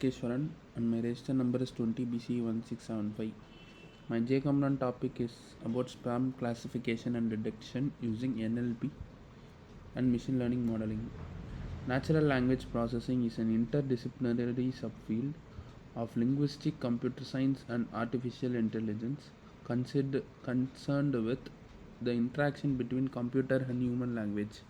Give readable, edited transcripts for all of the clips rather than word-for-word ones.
Tarakeshwaran and my register number is 20BC1675. My J Comran topic is about spam classification and detection using NLP and machine learning modeling. Natural language processing is an interdisciplinary subfield of linguistic computer science and artificial intelligence concerned with the interaction between computer and human language.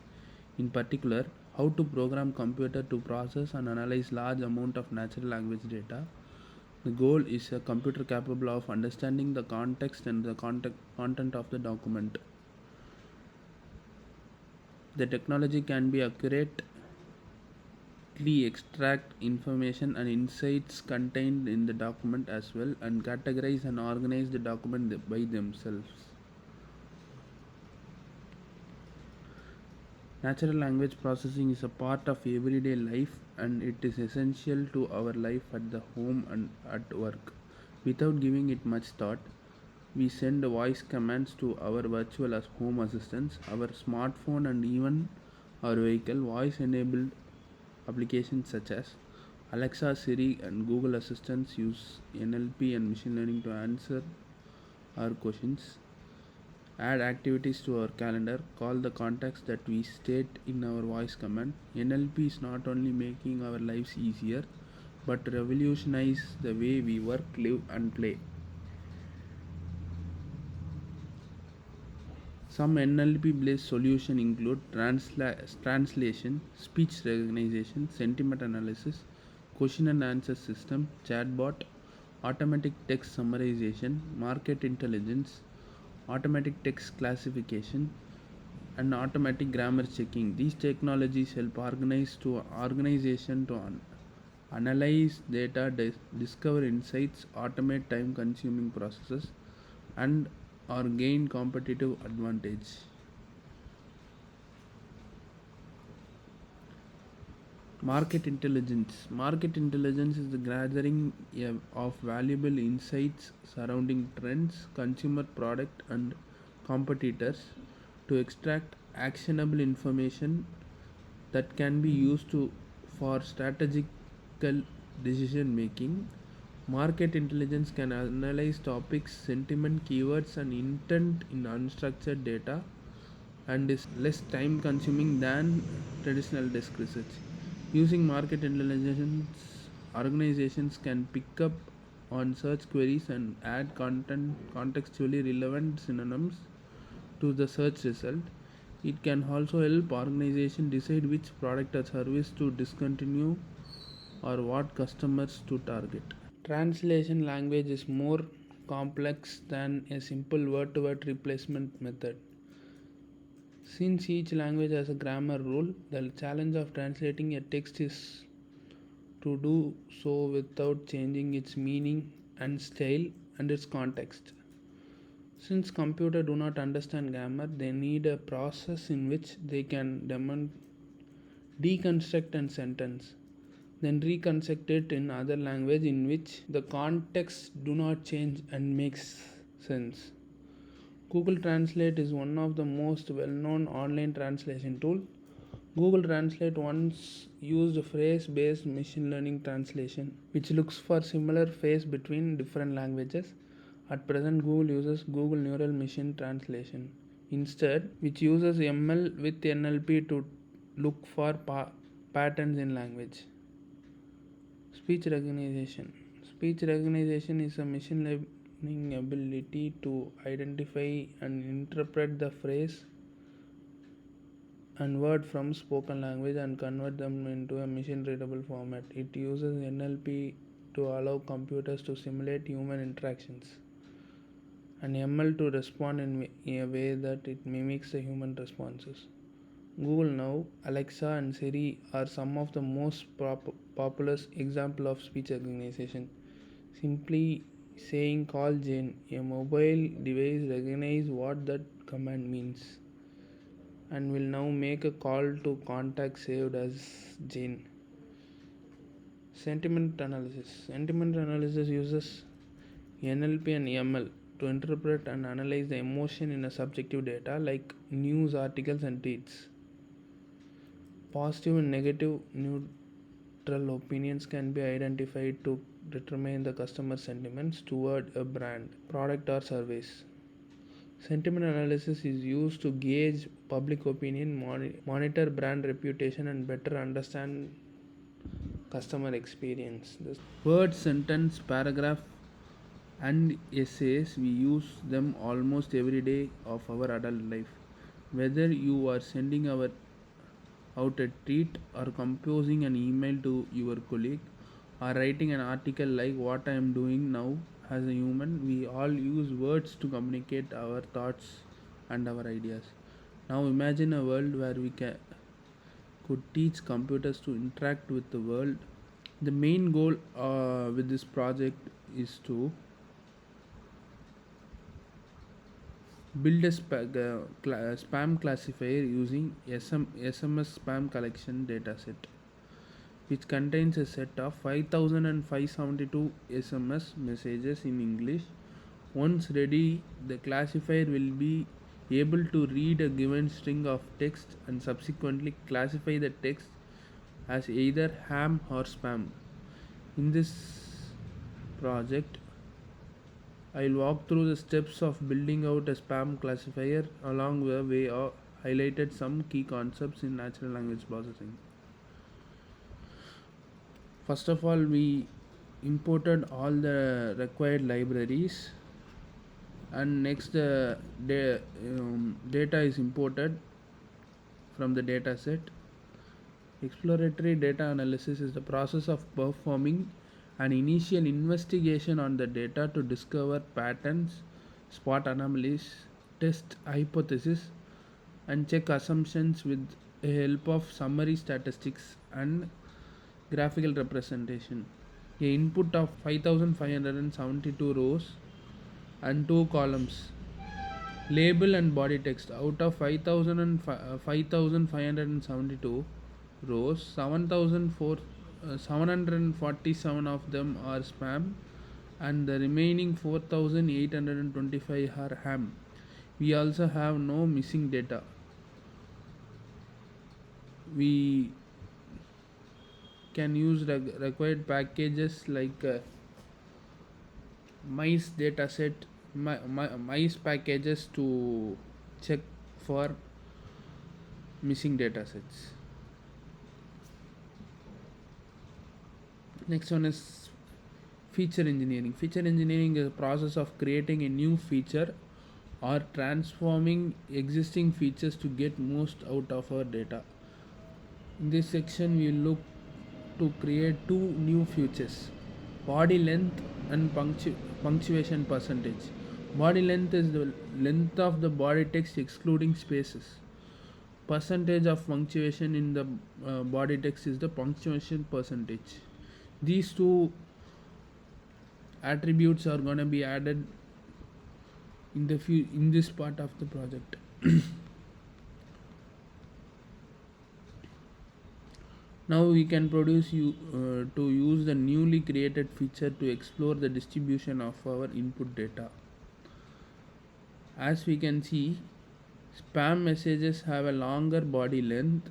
In particular, how to program computer to process and analyze large amount of natural language data. The goal is a computer capable of understanding the context and the content of the document. The technology can be accurately extract information and insights contained in the document as well and categorize and organize the document by themselves. Natural language processing is a part of everyday life and it is essential to our life at the home and at work. Without giving it much thought, we send voice commands to our virtual home assistants, our smartphone, and even our vehicle. Voice enabled applications such as Alexa, Siri, and Google Assistants use NLP and machine learning to answer our questions, add activities to our calendar, call the contacts that we state in our voice command. NLP is not only making our lives easier but revolutionize the way we work, live, and play. Some NLP based solutions include translation, speech recognition, sentiment analysis, question and answer system, chatbot, automatic text summarization, market intelligence, automatic text classification, and automatic grammar checking. These technologies help organization to analyze data, discover insights, automate time consuming processes, and or gain competitive advantage. Market intelligence. Market intelligence is the gathering of valuable insights surrounding trends, consumer product, and competitors to extract actionable information that can be used for strategical decision making. Market intelligence can analyze topics, sentiment, keywords, and intent in unstructured data and is less time consuming than traditional desk research. Using market intelligence, organizations can pick up on search queries and add contextually relevant synonyms to the search result. It can also help organizations decide which product or service to discontinue or what customers to target. Translation language is more complex than a simple word-to-word replacement method. Since each language has a grammar rule, the challenge of translating a text is to do so without changing its meaning and style and its context. Since computers do not understand grammar, they need a process in which they can deconstruct a sentence, then reconstruct it in other language in which the context do not change and makes sense. Google Translate is one of the most well-known online translation tool. Google Translate once used phrase-based machine learning translation, which looks for similar phrase between different languages. At present, Google uses Google Neural Machine Translation instead, which uses ML with NLP to look for patterns in language. Speech recognition. Speech recognition is a machine learning ability to identify and interpret the phrase and word from spoken language and convert them into a machine readable format. It uses NLP to allow computers to simulate human interactions and ML to respond in a way that it mimics the human responses. Google Now, Alexa, and Siri are some of the most popular examples of speech recognition. Simply saying call Jane, a mobile device recognizes what that command means and will now make a call to contact saved as Jane. Sentiment analysis. Sentiment analysis uses NLP and ML to interpret and analyze the emotion in a subjective data like news articles and tweets. Positive and negative neutral opinions can be identified to determine the customer sentiments toward a brand, product, or service. Sentiment analysis is used to gauge public opinion, monitor brand reputation, and better understand customer experience. The word, sentence, paragraph, and essays, we use them almost every day of our adult life. Whether you are sending out a tweet or composing an email to your colleague or writing an article like what I am doing now as a human, we all use words to communicate our thoughts and our ideas. Now imagine a world where could teach computers to interact with the world. The main goal with this project is to build a spam classifier using SMS spam collection dataset, which contains a set of 5572 SMS messages in English. Once ready, the classifier will be able to read a given string of text and subsequently classify the text as either ham or spam. In this project, I will walk through the steps of building out a spam classifier. Along the way, I highlighted some key concepts in natural language processing. First of all, we imported all the required libraries, and next the data is imported from the data set. Exploratory data analysis is the process of performing an initial investigation on the data to discover patterns, spot anomalies, test hypotheses, and check assumptions with the help of summary statistics and graphical representation. A input of 5572 rows and 2 columns, label and body text. Out of 5572 rows, 747 of them are spam, and the remaining 4825 are ham. We also have no missing data. We can use required packages like mice dataset, mice packages to check for missing datasets. Next one is feature engineering. Feature engineering is a process of creating a new feature or transforming existing features to get most out of our data. In this section, we look to create two new features: body length and punctuation percentage. Body length is the length of the body text excluding spaces. Percentage of punctuation in the body text is the punctuation percentage. These two attributes are going to be added in this part of the project. Now we can to use the newly created feature to explore the distribution of our input data. As we can see, spam messages have a longer body length,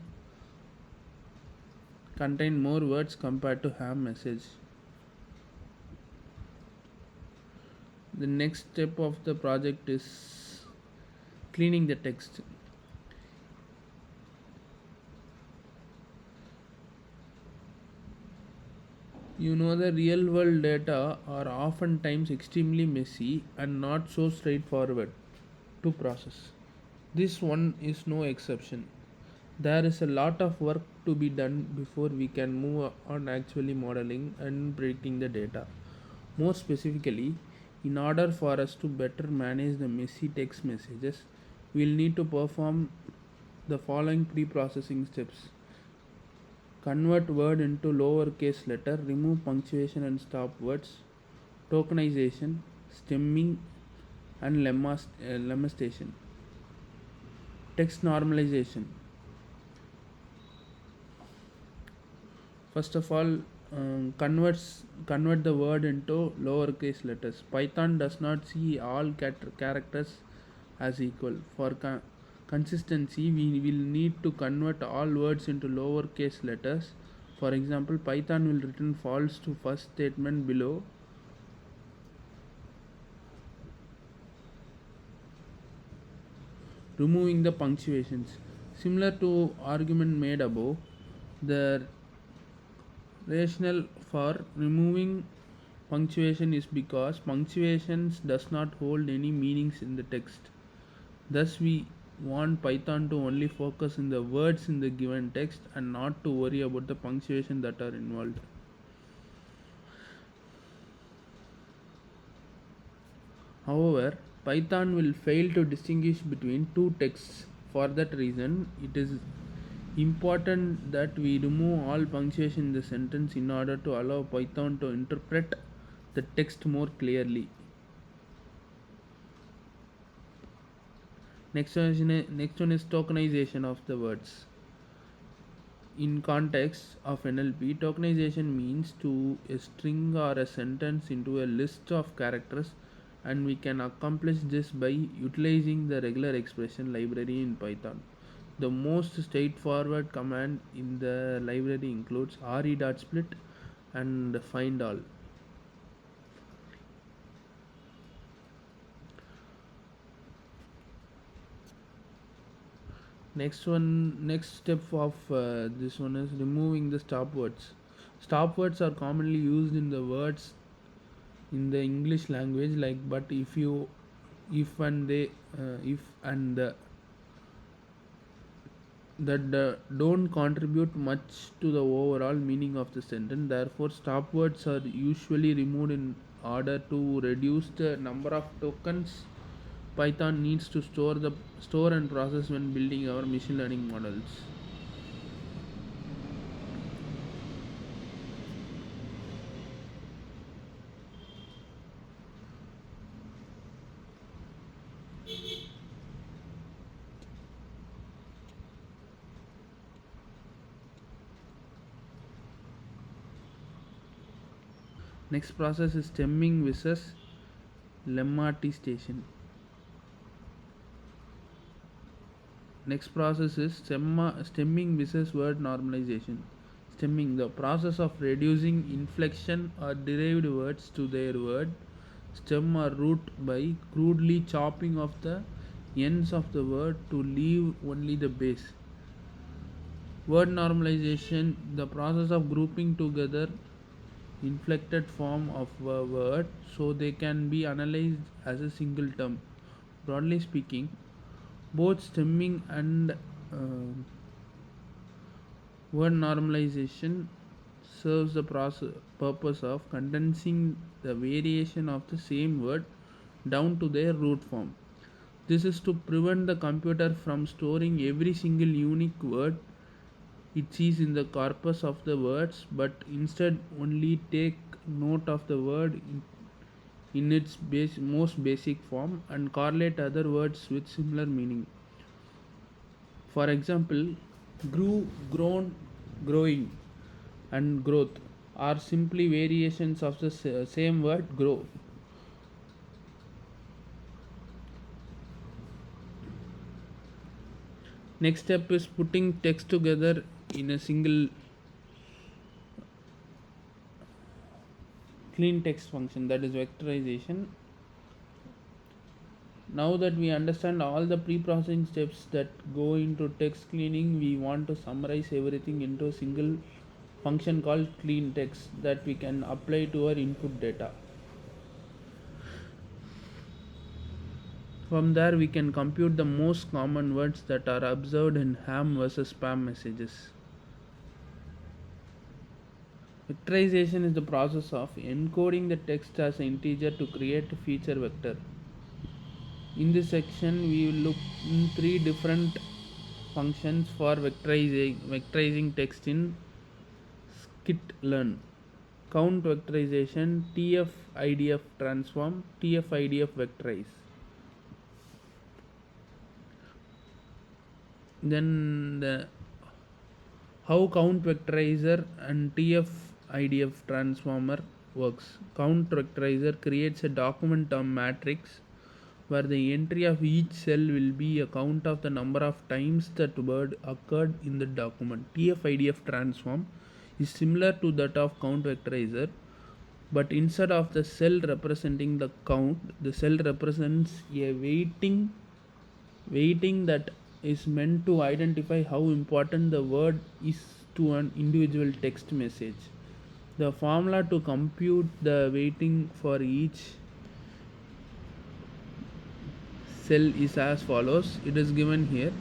contain more words compared to ham message. The next step of the project is cleaning the text. The real world data are oftentimes extremely messy and not so straightforward to process. This one is no exception. There is a lot of work to be done before we can move on actually modeling and predicting the data. More specifically, in order for us to better manage the messy text messages, we will need to perform the following pre-processing steps: convert word into lowercase letter, remove punctuation and stop words, tokenization, stemming, and lemmastation. Text normalization. First of all, convert the word into lowercase letters. Python does not see all characters as equal. For consistency, we will need to convert all words into lowercase letters For example, Python will return false to first statement below, removing the punctuations. Similar to argument made above, the rationale for removing punctuation is because punctuations does not hold any meanings in the text. Thus we want Python to only focus on the words in the given text and not to worry about the punctuation that are involved. However, Python will fail to distinguish between two texts. For that reason, it is important that we remove all punctuation in the sentence in order to allow Python to interpret the text more clearly. Next one is tokenization of the words. In context of NLP, tokenization means to a string or a sentence into a list of characters, and we can accomplish this by utilizing the regular expression library in Python. The most straightforward command in the library includes re.split and find all. Next step of this one is removing the stop words. Stop words are commonly used in the words in the English language, like but, if you, if and they, if and the, that don't contribute much to the overall meaning of the sentence. Therefore, stop words are usually removed in order to reduce the number of tokens Python needs to store and process when building our machine learning models. Next process is stemming versus lemmatization. Next process is stemming versus word normalization. Stemming, the process of reducing inflection or derived words to their word stem or root by crudely chopping off the ends of the word to leave only the base. Word normalization, the process of grouping together inflected form of a word so they can be analyzed as a single term. Broadly speaking, both stemming and word normalization serves the purpose of condensing the variation of the same word down to their root form. This is to prevent the computer from storing every single unique word it sees in the corpus of the words, but instead only take note of the word in its most basic form and correlate other words with similar meaning. For example, grew, grown, growing, and growth are simply variations of the same word grow. Next step is putting text together in a single clean text function, that is vectorization. Now that we understand all the pre-processing steps that go into text cleaning, we want to summarize everything into a single function called clean text that we can apply to our input data. From there we can compute the most common words that are observed in ham versus spam messages. Vectorization is the process of encoding the text as an integer to create a feature vector. In this section, we will look in three different functions for vectorizing text in scikit-learn. Count vectorization, tf-idf transform, tf-idf vectorize. Then how count vectorizer and tf-idf transformer works. Count vectorizer creates a document term matrix where the entry of each cell will be a count of the number of times that word occurred in the document. tf-idf transform is similar to that of count vectorizer, but instead of the cell representing the count, the cell represents a weighting that is meant to identify how important the word is to an individual text message. The formula to compute the weighting for each cell is as follows. It is given here.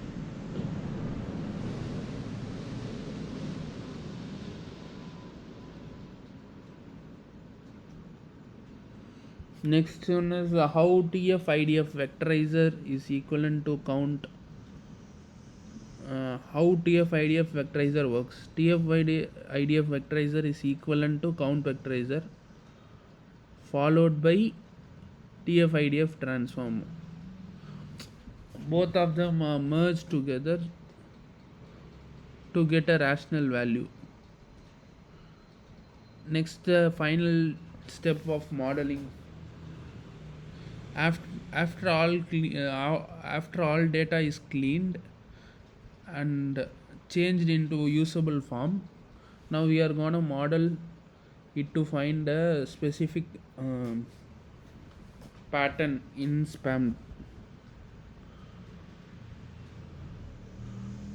Next one is how TF-IDF vectorizer is equivalent to count. How TF-IDF vectorizer works. TF-IDF vectorizer is equivalent to count vectorizer followed by TF-IDF transform. Both of them are merged together to get a rational value. Next, the final step of modeling. After all data is cleaned and changed into usable form, now we are gonna model it to find a specific pattern in spam.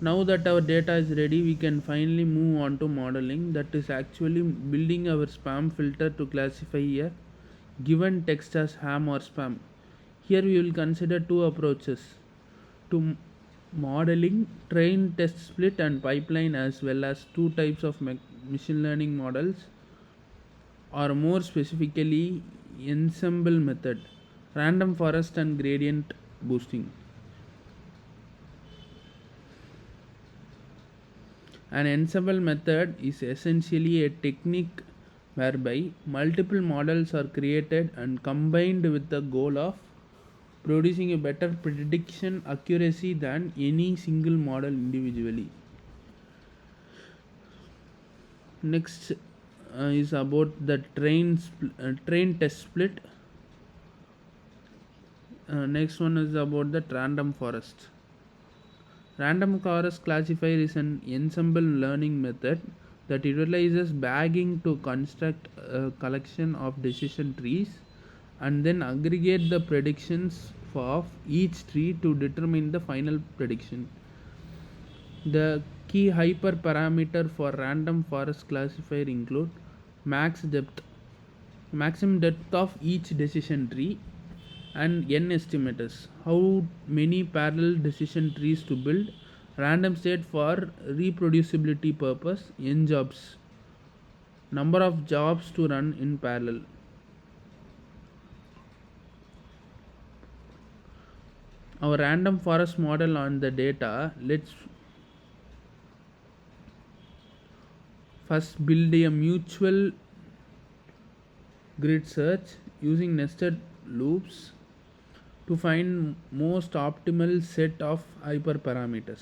Now that our data is ready, we can finally move on to modeling, that is actually building our spam filter to classify a given text as ham or spam. Here we will consider two approaches to modeling: train, test, split and pipeline, as well as two types of machine learning models, or more specifically ensemble method, random forest and gradient boosting. An ensemble method is essentially a technique whereby multiple models are created and combined with the goal of producing a better prediction accuracy than any single model individually. Next is about the train test split. Next one is about the random forest. Random forest classifier is an ensemble learning method that utilizes bagging to construct a collection of decision trees and then aggregate the predictions of each tree to determine the final prediction. The key hyperparameter for random forest classifier include maximum depth of each decision tree, and n estimators, how many parallel decision trees to build, random state for reproducibility purpose, n jobs, number of jobs to run in parallel. Our random forest model on the data, let's first build a mutual grid search using nested loops to find most optimal set of hyperparameters.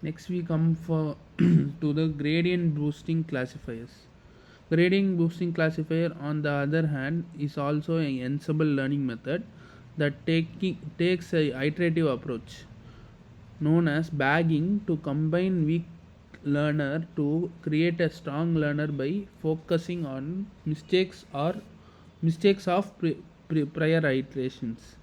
Next we come for to the gradient boosting classifiers. Gradient boosting classifier on the other hand is also an ensemble learning method that takes a iterative approach known as bagging to combine weak learner to create a strong learner by focusing on mistakes of prior iterations.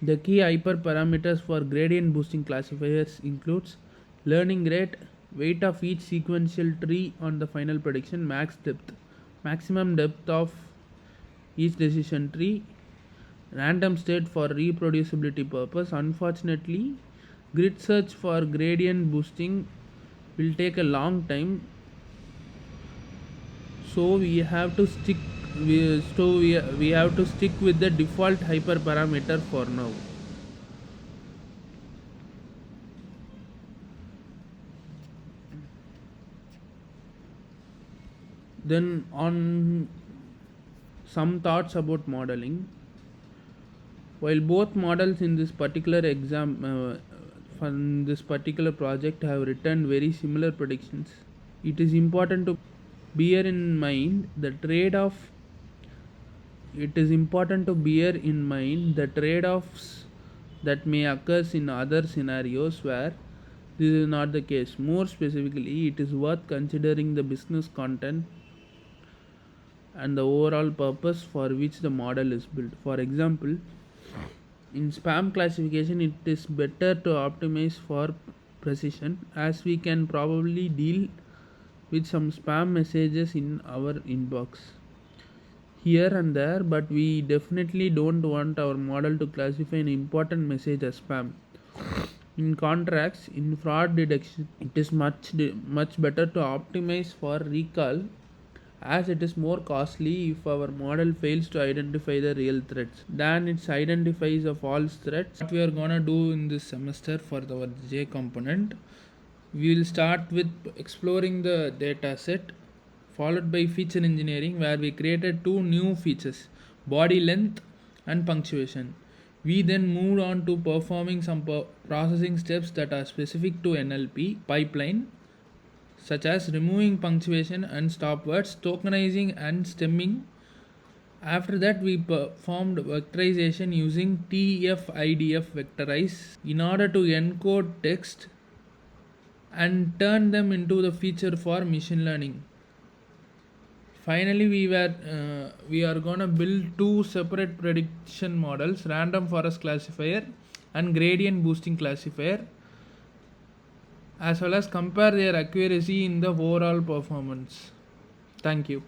The key hyperparameters for gradient boosting classifiers includes learning rate, weight of each sequential tree on the final prediction, max depth, maximum depth of each decision tree, random state for reproducibility purpose. Unfortunately, grid search for gradient boosting will take a long time, so we have to stick we have to stick with the default hyperparameter for now. Then on some thoughts about modeling. While both models in this particular from this particular project have returned very similar predictions, it is important to bear in mind the trade-off it is important to bear in mind the trade offs that may occur in other scenarios where this is not the case. More specifically, it is worth considering the business content and the overall purpose for which the model is built. For example, in spam classification, it is better to optimize for precision, as we can probably deal with some spam messages in our inbox here and there, but we definitely don't want our model to classify an important message as spam. In contrast, in fraud detection, it is much better to optimize for recall, as it is more costly if our model fails to identify the real threats than it identifies a false threat. What we are gonna do in this semester for our J component, we will start with exploring the data set, followed by feature engineering, where we created two new features, body length and punctuation. We then moved on to performing some processing steps that are specific to NLP pipeline, such as removing punctuation and stop words, tokenizing and stemming. After that, we performed vectorization using TF-IDF vectorize in order to encode text and turn them into the feature for machine learning. Finally, we are gonna build two separate prediction models: random forest classifier and gradient boosting classifier, as well as compare their accuracy in the overall performance. Thank you.